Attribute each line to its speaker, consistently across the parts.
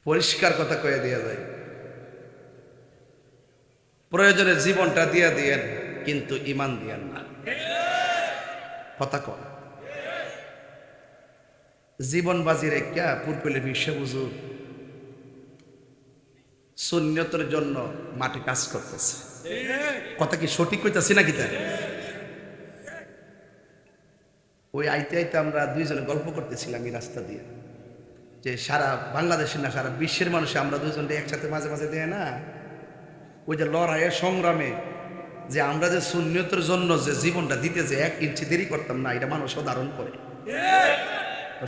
Speaker 1: পরিষ্কার কথা কয়ে দেওয়া যায়। প্রয়োজনে জীবনটা দিয়ে দিয়েন, কিন্তু ঈমান দিয়েন না। কথা কন। জীবন বাজি রেখা পুরকলে বিশ্ব বুঝু সুন্নতের জন্য মাঠে কাজ করতেছে। কথা কি সঠিক কইতাছি নাকি? তাই ওই আইতে আইতে আমরা দুইজনে গল্প করতেছিলাম এই রাস্তা দিয়ে, যে সারা বাংলাদেশের না সারা বিশ্বের মানুষ আমরা দুজনকে একসাথে মাঝে মাঝে দেয় না, ওই যে লড়াইয়ের সংগ্রামে যে আমরা যে সুন্নতের জন্য যে জীবনটা দিতে যে 1 ইঞ্চি দেরি করতাম না, এটা মানুষ ধারণ করে।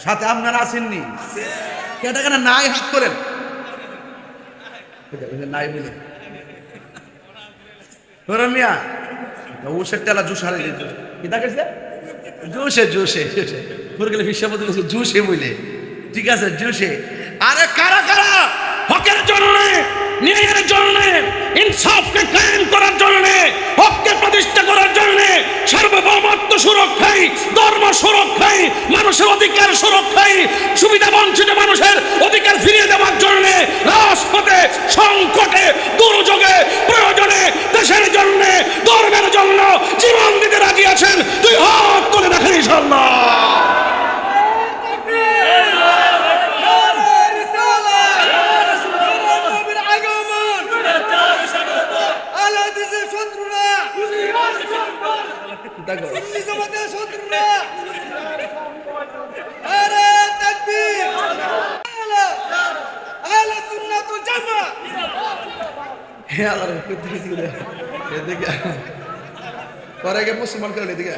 Speaker 1: সাথে আপনারা আসেননি? কেটা কেন নাই হাত করেন? নাই বলে মিয়া ওষের টেলা জুস হারে কি দেখেছে? জুসে জুসে জুসে পুরো গেলে বিশ্ব জুসে বলে, ঠিক আছে জুসে। আরে কারা কারা হকের জন্য, ন্যায়ের জন্য, ইনসাফকে কায়েম করার জন্য, হককে প্রতিষ্ঠা করার জন্য, সার্বভৌমত্ব সুরক্ষায়, ধর্ম সুরক্ষায়, মানুষের অধিকার সুরক্ষায়, সুবিধা বঞ্চিত মানুষের অধিকার ফিরিয়ে দেওয়ার জন্য রাজপথে, সংকটে, দুর্যোগে, প্রয়োজনে দেশের জন্য, ধর্মের জন্য জীবন দিতে রাজি আছেন? তুই হক করে রাখেন ইনশাআল্লাহ। মুসলমান করে এদিকে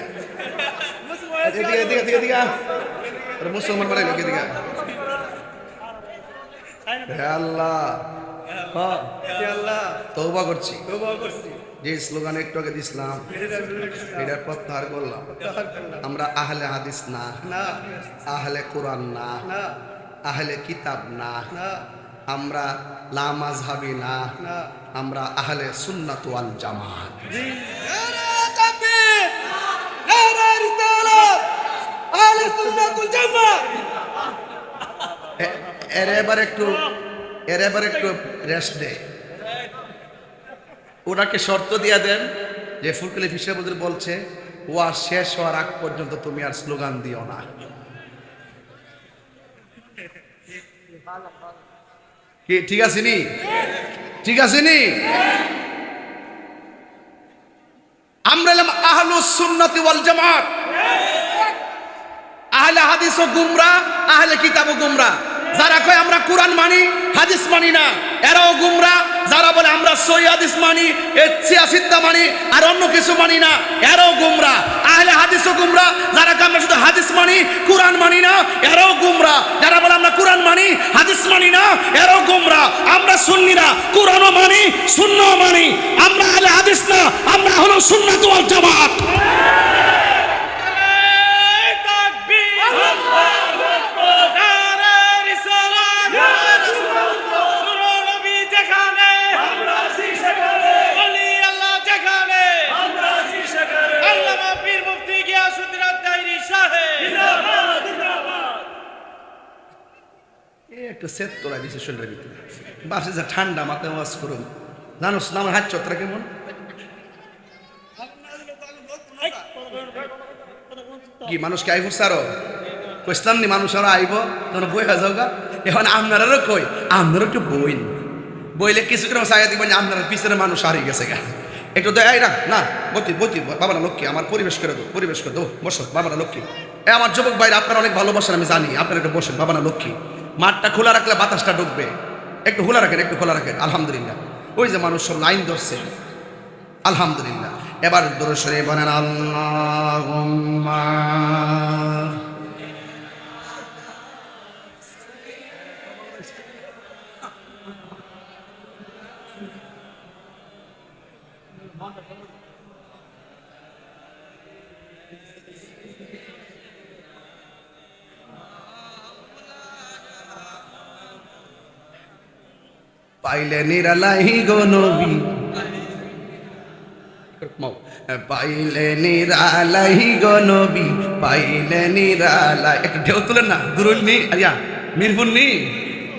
Speaker 1: মুসলমান বানাইল এদিকে। আল্লাহ তওবা করছি, যে স্লোগান একটু আগে দিছিলাম এটা প্রত্যাহার করলাম। আমরা আহলে হাদিস না, আহলে কোরআন না, আহলে কিতাব না, আমরা লা মাযহাবি না, আমরা আহলে সুন্নাত ওয়াল জামাত। এর এবার একটু রেস্ট দেয়। ওনাকে শর্ত দিয়া দেন যে ফুলকলি ফিশার বদল বলছে ওয়া শেষ হওয়ার আগ পর্যন্ত তুমি আর স্লোগান দিও না। কি ঠিক আছে নি? ঠিক আছে নি? আমরা হলাম আহলুস সুন্নাতি ওয়াল জামাত। আহলে হাদিস ও গুমরাহ, আহলে কিতাব ও গুমরাহ। যারা কয় আমরা কোরআন মানি, হাদিস মানি না, এরাও গুমরাহ। যারা বলে আমরা সহিহ হাদিস মানি, সিয়াসিদ্দা মানি, আর অন্য কিছু মানি না, এরাও গুমরাহ। আহলে হাদিস ও গুমরাহ। যারা কয় আমরা শুধু হাদিস মানি, কোরআন মানি না, এরাও গুমরাহ। যারা বলে আমরা কোরআন মানি, হাদিস মানি না, এরাও গুমরাহ। আমরা সুন্নিরা কোরআনও মানি, সুন্নাহও মানি। আমরা আহলে হাদিস না, আমরা হলো সুন্নাত ওয়াল জামাত। একটু সেট তোলা দিছে শরীরের ভিতরে, বাসে যা ঠান্ডা, মাথায় ওয়াজ করুন। জানোস না আমার হাত চত্রা কেমন? কি মানুষকে আইব সারো কইসলাম নি? মানুষ আরো আইব, তোমরা বই হয়ে যাও গা। এখন আপনারারও কই, আপনারও একটু বইন, বইলে কিছু করে চাই দিবেন আপনার পিছনে মানুষ হারিয়ে গেছে গা। একটু দেয় না না বতি বতি বাবা না লক্ষ্মী, আমার পরিবেশ করে দেবো, পরিবেশ করে দেবো, বসো বাবা না লক্ষ্মী। আমার যুবক ভাইরা আপনারা অনেক ভালোবাসেন আমি জানি, আপনারা একটু বসেন বাবা না লক্ষ্মী। মাঠটা খোলা রাখলে বাতাসটা ঢুকবে, একটু খোলা রাখেন, একটু খোলা রাখেন। আলহামদুলিল্লাহ, ওই যে মানুষ সব লাইন ধরছে, আলহামদুলিল্লাহ। এবার দরুদ শরীফ বলেন আল্লাহুম্মা পাইলে নিরালাই গো নবী, পাইলে নিরালাই গো নবী, পাইলে নিরালাই। একটু ঢেউ তুলেন না, দুরুল নি আরিয়া মিরপুর নি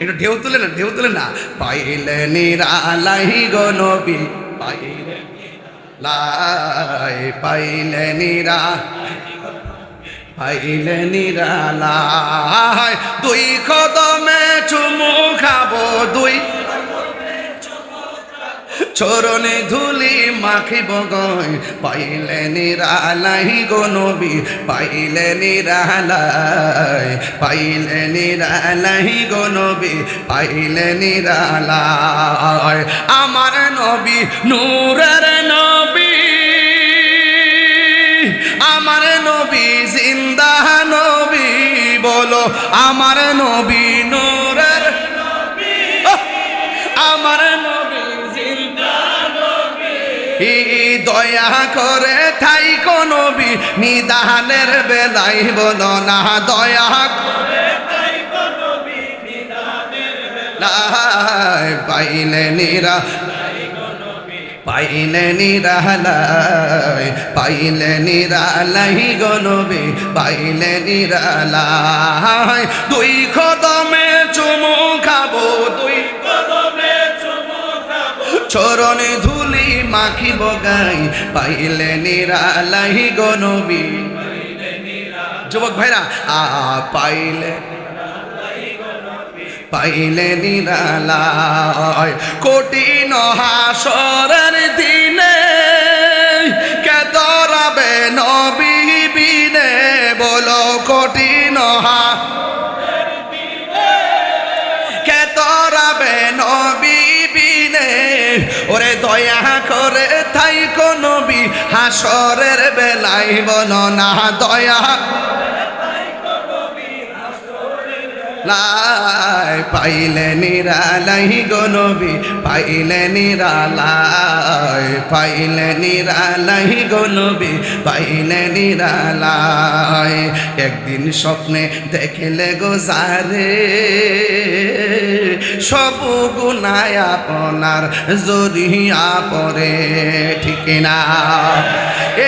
Speaker 1: একটু ঢেউ তুলে না, ঢেউ তুলে না। পাইলে নিরালাই গো নবী, পাইলে লাই, পাইলে নিরা, পাইলে নিরালাই। দুই কদমে চুমু খাবো, দুই চরণে ধুলি মাখিব গয়। পাইলে নিরালাই গো নবী, পাইলে নিরালাই, পাইলে নিরালাই গো নবী, পাইলে নিরালাই। আমার নবী নূরের নবী, আমার নবী জিন্দা নবী, বলো আমার নবী নূরের নবী, আমার নবী জিন্দা নবী। দয়া করে থাইকো নবী নিদানের বেলায়, বলো না দয়া করে থাইকো নবী নিদানের বেলায়। পাইলে নিরা, পাইলে নিরালাই, পাইলে নিরালাই গো নবী, পাইলে নিরালাই। দুই কদমে চুমু খাবো, দুই কদমে চুমু খাবো, চরণে ধুলি মাখিব গাই। পাইলে নিরালাই গো নবী, যুবক ভাইরা পাইলে, পাইলে নিরালাই। কঠিন হাসরের দিনে কে দরাবে নবী বিনে, বলো কঠিন হাসরের দিনে কে দরাবে নবী বিনে। ওরে দয়া করে থাইকো নবী হাসরের বেলায়, বলো না দয়া লাই। পাইলে নিরালাই গো নবী, পাইলে নিরালাই, পাইলে নিরালাই গো নবী, পাইলে নিরালাই। একদিন স্বপ্নে দেখলে গো যারে, সব গুনায় আপনার জড়িয়া পড়ে, ঠিক না?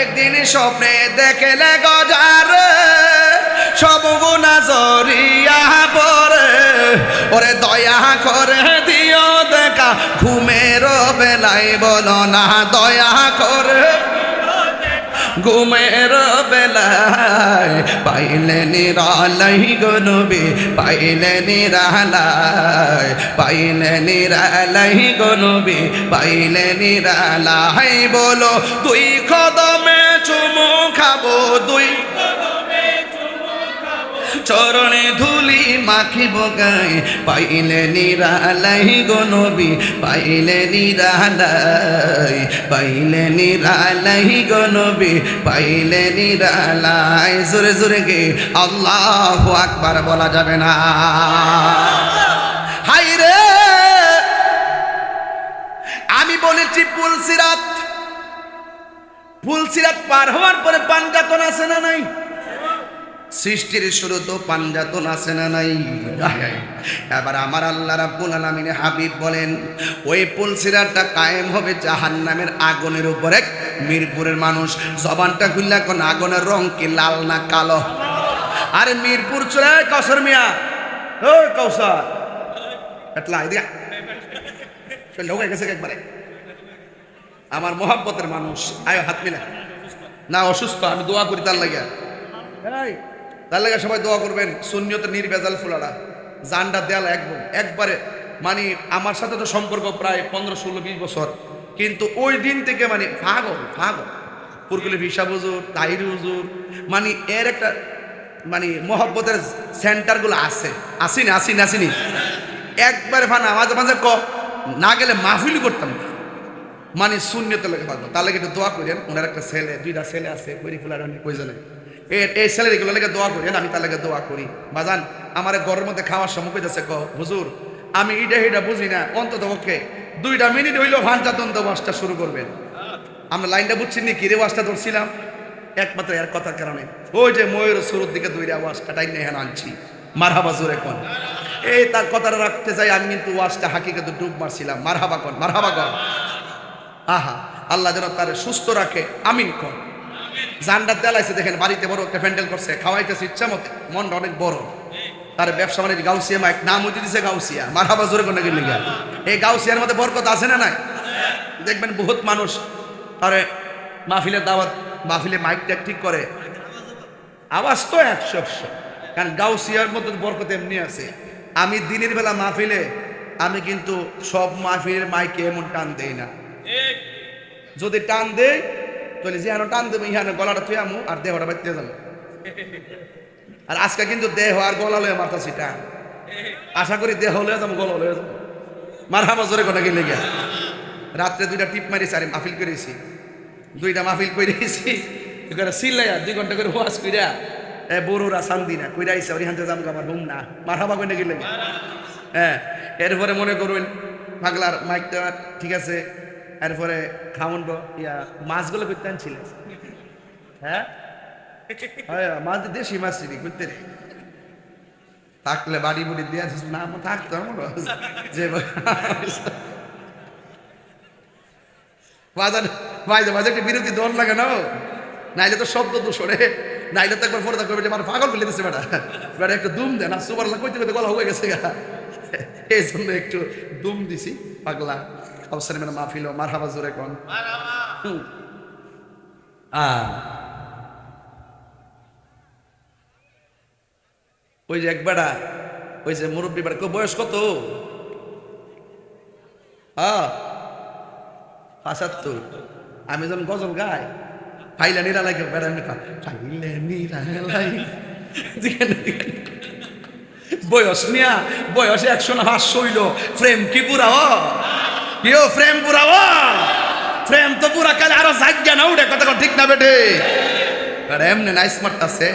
Speaker 1: একদিন স্বপ্নে দেখলে গো যারে, সব গুনাহ জড়িয়া পড়ে। ওরে দয়া করে দিও দেখা ঘুমের বেলায়, বলো না দয়া করে ঘুমের বেলায়। পাইলে নিরালাই গো নবী, পাইলে নিরালাই, পাইলে নিরালাই গো নবী, পাইলে নিরালাই। বলো দুই কদমে চুমু খাবো, দুই চরণে ধুলি মাখিব গাই। পাইলে নিরালাই গো নবী, পাইলে নিরালাই, পাইলে নিরালাই গো নবী, পাইলে নিরালাই। জোরে জোরে গে আল্লাহু আকবার বলা যাবে না? হাই রে, আমি বলেছি পুলসিরাত, পুলসিরাত পার হওয়ার পরে পাঞ্জাতন আছে না নাই? সৃষ্টির শুরু তো পাঞ্জাতন আছে না নাই? এবার আমার আল্লাহ রাব্বুল আলামিন হাবিব বলেন, ওই পুলসিরাতটা কায়েম হবে জাহান্নামের আগুনের উপরে। মিরপুরের মানুষ জবানটা খুললা কোন আগুনের রং কি লাল না কালো? আরে মিরপুর চলে কাউসার মিয়া, ও কাউসার এটলা আইদিয়া ঢোকে গেছে একবারে। আমার মোহাব্বতের মানুষ, আয় হাত মিলা। না অসুস্থ, আমি দোয়া করি তার লাগে, তার লাগে সবাই দোয়া করবেন। সুন্নিয়তের নির্ভেজাল ফুলারা জানটা দেয়াল একবারে, মানে আমার সাথে তো সম্পর্ক প্রায় 15-16-20 বছর, কিন্তু ওই দিন থেকে মানে পাগল পাগল। পুরকুলি হিসাব হুজুর, তাহির হুজুর, মানে এর একটা মানে মহব্বতের সেন্টারগুলো আছে, আসিনি আসিনি আসিনি একবারে ফানা। মাঝে মাঝে না গেলে মাহফিল করতাম না, মানে সুন্নিয়তের লাগে পাগল। তার লাগে একটু দোয়া করেন। ওনার একটা ছেলে, 2টা ছেলে আছে, করি ফুলার কই জানে এই ছেলেগুলো লেগে দোয়া করি, আমি তার লেগে দোয়া করি। বাজান আমার ঘরের মধ্যে খাওয়ার সময় কইতেছে, হুজুর আমি এটা বুঝি না, অন্তত পক্ষে 2 মিনিট হইলেও ভাঞ্চাতন্ত ওয়াজটা শুরু করবেন। আমরা লাইনটা বুঝছি নি, কিরে ওয়াজটা ধরছিলাম একমাত্র এর কথার কারণে। ওই যে ময়ূর শুরুর দিকে 2 ওয়াজটা টাইম নিয়ে আনছি, মারহাবা জোরে কোন। এই তার কথাটা রাখতে চাই, আমি কিন্তু ওয়াজটা হাকিকতে ডুব মারছিলাম। মারহাবা কোন, মারহাবা কোন। আহা, আল্লাহ যেন তার সুস্থ রাখে, আমিন কোন। জানটা দেলাইছে দেখেন, বাড়িতে বড় একটা প্যান্ডেল করছে, খাওয়াইতেছে ইচ্ছা মতো, মনটা অনেক বড়। তার ব্যবসা মানে গাউসিয়া মাইক নাম হইতে দিছে গাউসিয়া, মারহাবা জোরে কোন গেলে গা। এই গাউসিয়ার মধ্যে বরকত আছে না নাই? দেখবেন বহুত মানুষ তারে মাহফিলের দাওয়াত, মাহফিলে মাইক ট্যাগ ঠিক করে, আওয়াজ তো 100। কারণ গাউসিয়ার মধ্যে বরকত এমনি আছে। আমি দিনের বেলা মাহফিলে আমি কিন্তু সব মাহফিলের মাইকে এমন টান দেই না। যদি টান দেই তাহলে যে টান দেবো ইহানে গলাটা তুই আমু আর দেহটা বাইতে যাবো। আর আজকে কিন্তু দেহ আর গলা লয়ে মারতাছি টান, আশা করি দেহ লয়ে যাবো, গলা লয়ে যাবো। মারহাবা জোরে কথা গেলে গিয়া। রাত্রে 2টা টিপ মারিছি, আর মাহফিল করেছি, 2টা মাহফিল করেছি, সিল্লাইয়া 2 ঘন্টা করে ওয়াজ কইরা বড়রা শান্তি না কইরা আইসা ওই হাতে যাম আমার হুম না মারহাবা কইনা গেলে। হ্যাঁ, এরপরে মনে করুন পাগলার মাইকটা ঠিক আছে, এরপরে খাওয়ান ইয়া মাছগুলো করতে আনছিল। হ্যাঁ মাছ দেশি মাছ চিনি করতে থাকলে বাড়ি বুড়ি দিয়ে না থাকতাম যে মাঝে মাঝে একটি বিরতি দল লাগে না, নাইলে তো শব্দ দূষণে, নাইলে তো একবার ফোরদা করবে যে আমার পাগল ফেলে দিচ্ছে বেটা, বেটা একটু দুম দেন আর সুপার কইতে কইতে গলা হয়ে গেছে গা, এই জন্য একটু দুম দিছি। পাগলা অবসরে মানে মাহফিল মারহাবা জোরে কোন। ওই যে এক বেড়া, ওই যে মুরব্বী বেড়া, বয়স কত? 75। আমি যখন গজল গাই ফাইলা নিরালাই বেড়া এমনি ফাইলে নিরালাই বয়স নিয়া, বয়স 100 না 500 হইল, ফ্রেম কি পুরা কেউ ফ্রেম পুরা ফ্রেম তো পুরা কালে আরো জাগ্যা না উঠে কথা ঠিক না বেটে, এমনি নাইস মারতাছে,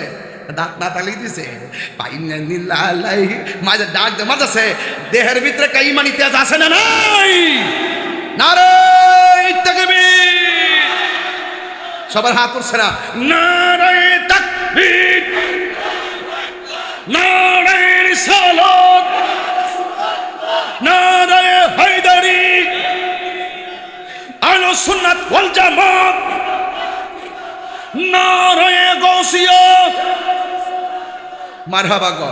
Speaker 1: ডাক না তালি দিছে পাইনে নিলালাই মাঝে ডাক দে মারতাছে, দেহের ভিতরে কাই ইমানি তেজ আছে না নাই? নারে তাকবীর, সবার হাত উঠছে না? নারে তাকবীর, নারে রিসালাত, নারে হায়দারি, আহলে সুন্নাত ওয়াল জামাত, নারে গাউসিয়া, মারহাবা গো।